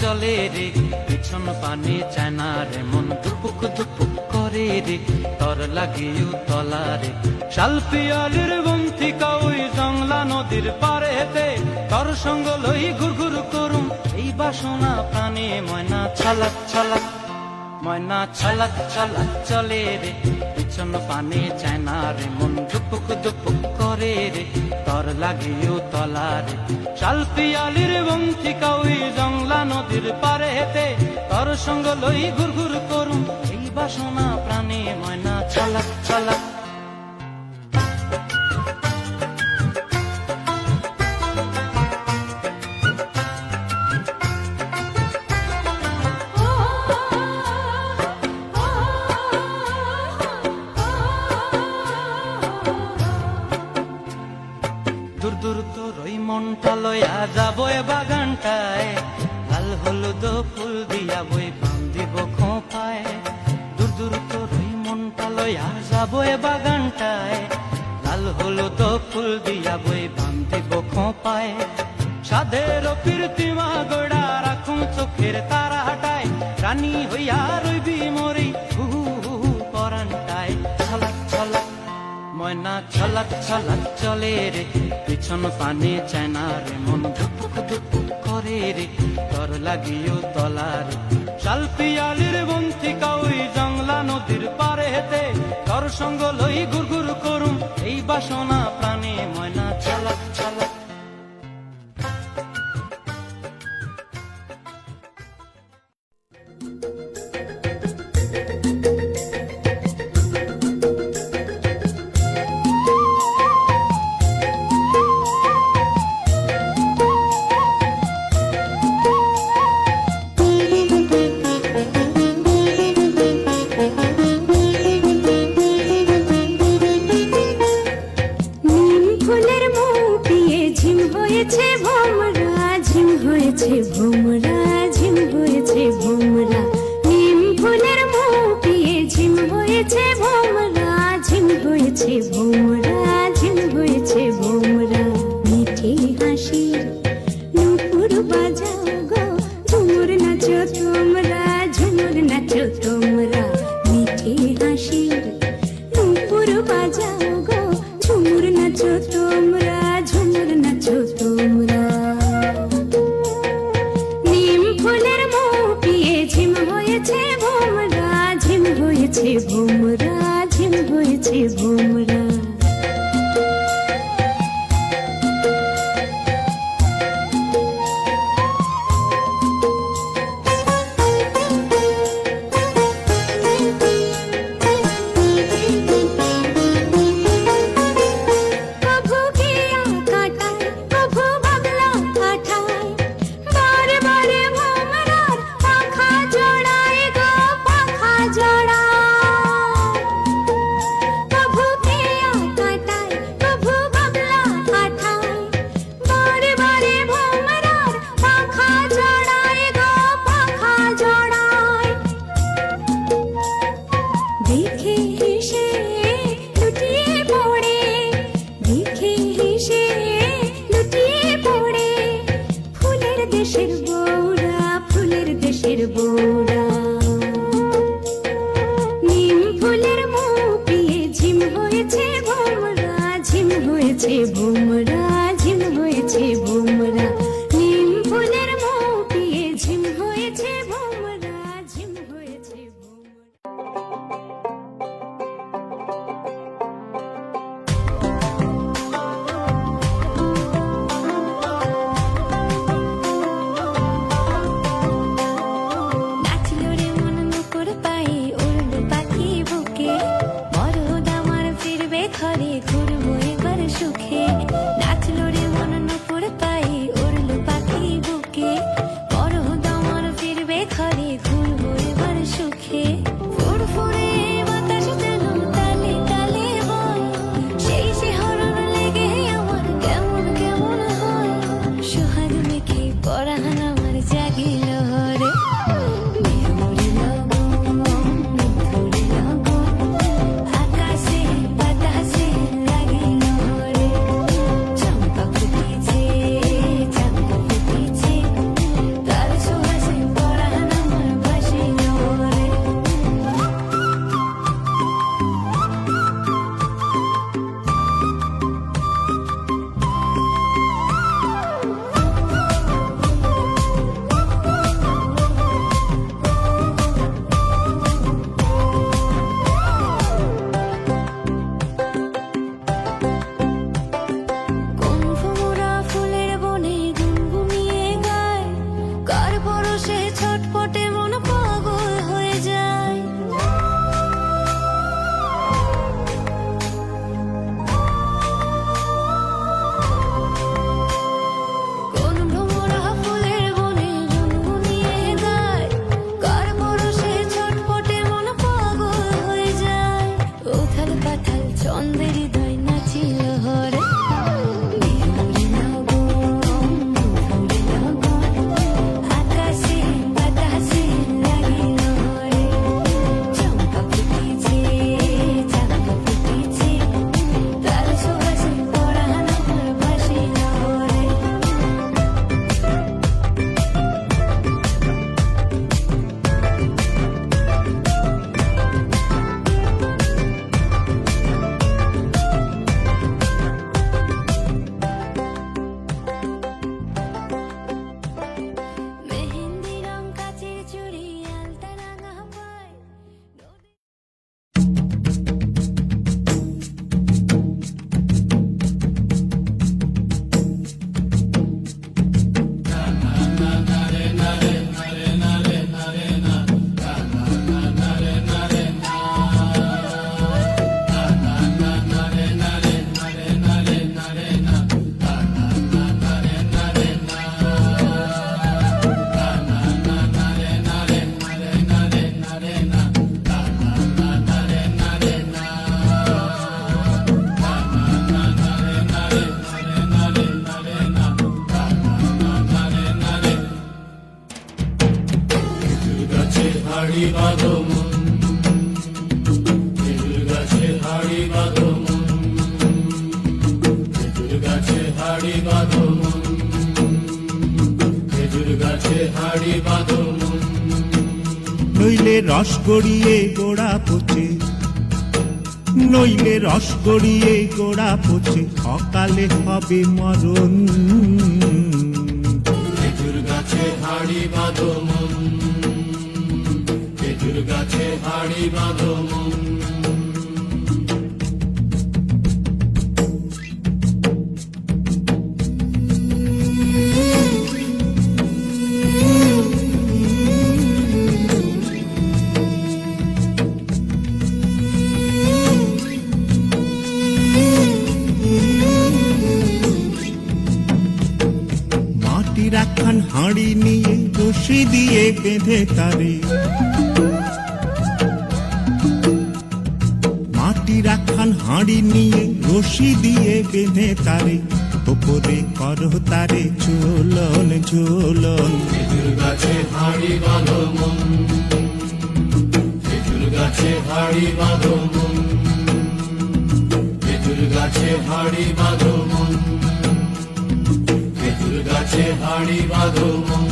চলে রে পিছন পানে চায়না রে মন দুপুক দুপুক করে রে তর লাগিও তলা রে শাল পিয়ালির বন্তিকা ওই জংলা নদীর পারেতে তর সঙ্গ লই ঘুরঘুর করুম এই বাসনা প্রাণে ময়না ছলাক ছলাক ময়না ছলাক ছলাক চলে রে পিছন পানে চায়না রে মন দুপুক দুপুক করে রে তর লাগিও তলা রে শাল পিয়ালির বন্তিকা ওই জংলা নদীর পারেতে তর সঙ্গ লই ঘুরঘুর করুম এই বাসনা প্রাণে ময়না ছলাক ছলাক দূর দূর তোর ওই মনটা লয়া যাবো এ বাগানটায় লাল হলুদ ফুল দিয়া বই বান্ধিব খোঁপায় দূর দূর তোর ওই মনটা লয়া যাবো এ বাগানটায় লাল হলুদ ফুল দিয়া বই বান্ধিব খোঁপায় সাধের প্রীতিমা গোড়া রাখুন চোখের তারা হাটায় রানী হইয়া রইবি মরি হু হু পরানটায় ছলাক ছলাক ময়না ছলাক ছলাক চলে রে পিছন পানে চায়না রে মন ধুপুক ধুপুক করে রে তর লাগিও তলা রে শাল পিয়ালির বন্তিকা ওই জংলা নদীর পারেতে তর সঙ্গ লই ঘুরঘুর করুম এই বাসনা প্রাণে ময়না ছলাক ছলাক ঘুরবো এবার সুখে, নাচলো রে মন নুপুর পায়ে, উড়লো পাখি বুকে, বড় দমন ফিরবে ঘরে, ঘুরবো এবার সুখে। ফুরফুরে বাতাস যেন তালে তালে বয়, সেই শিহরণ লেগে আমার কেমন কেমন হয়, সোহাগ মেখে পরাণ আমার জাগিল রে। মেমরি লগন ধরে লগন, আকাশে বাতাসে লাগিল রে, চম্পা ফুটেছে চম্পা ফুটেছে, তার সুবাসে পরাণ আমার ভাসিল রে। কুম্ভমোড়া ফুলের বনে গুনগুনিয়ে গায়, কার পরশে ছটপটে মন পাগল হয়ে যায়। কুম্ভমোড়া ফুলের বনে গুনগুনিয়ে গায়, কার পরশে ছটপটে মন পাগল হয়ে যায়। উথাল পাথাল চন্দ্রের হৃদয় নাচিল হরে। মেমরি লগন ধরে লগন, আকাশে বাতাসে লাগিল রে, চম্পা ফুটেছে চম্পা ফুটেছে, তার সুবাসে পরাণ আমার ভাসিল রে। মেহেন্দি রং কাচের চুড়ি আলতা রাঙা পায়, গাছে হাড়ি বাঁধো মন, খেজুর গাছে হাড়ি বাঁধো মন, খেজুর গাছে হাড়ি বাঁধো মন, খেজুর গাছে হাড়ি বাঁধো মন। নইলে রস গড়িয়ে গোড়া পচে, নইলে রস গড়িয়ে গোড়া পচে, অকালে হবে মরণ। খেজুর গাছে হাড়ি বাঁধো মন, খেজুর গাছে হাড়ি বাঁধো মন। মাটির একখান হাঁড়ি নিয়ে রশি দিয়ে বেঁধে তারে, মাটির একখান হাঁড়ি নিয়ে রশি দিয়ে বেঁধে তারে, ওপরে করো তারে ঝোলন ঝোলন। খেজুর গাছে হাড়ি বাঁধো মন, খেজুর গাছে হাড়ি বাঁধো মন, খেজুর গাছে হাড়ি বাঁধো মন, খেজুর গাছে হাড়ি বাঁধো মন।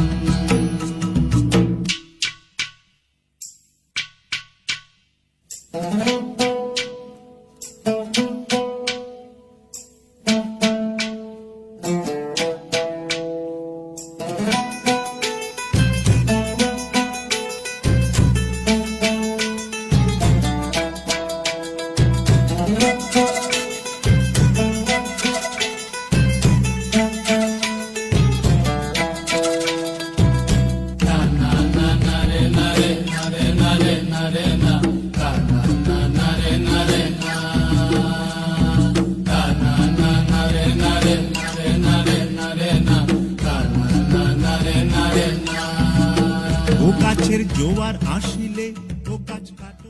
বাতাসের জোয়ার আসিলে ও গাছ কাটে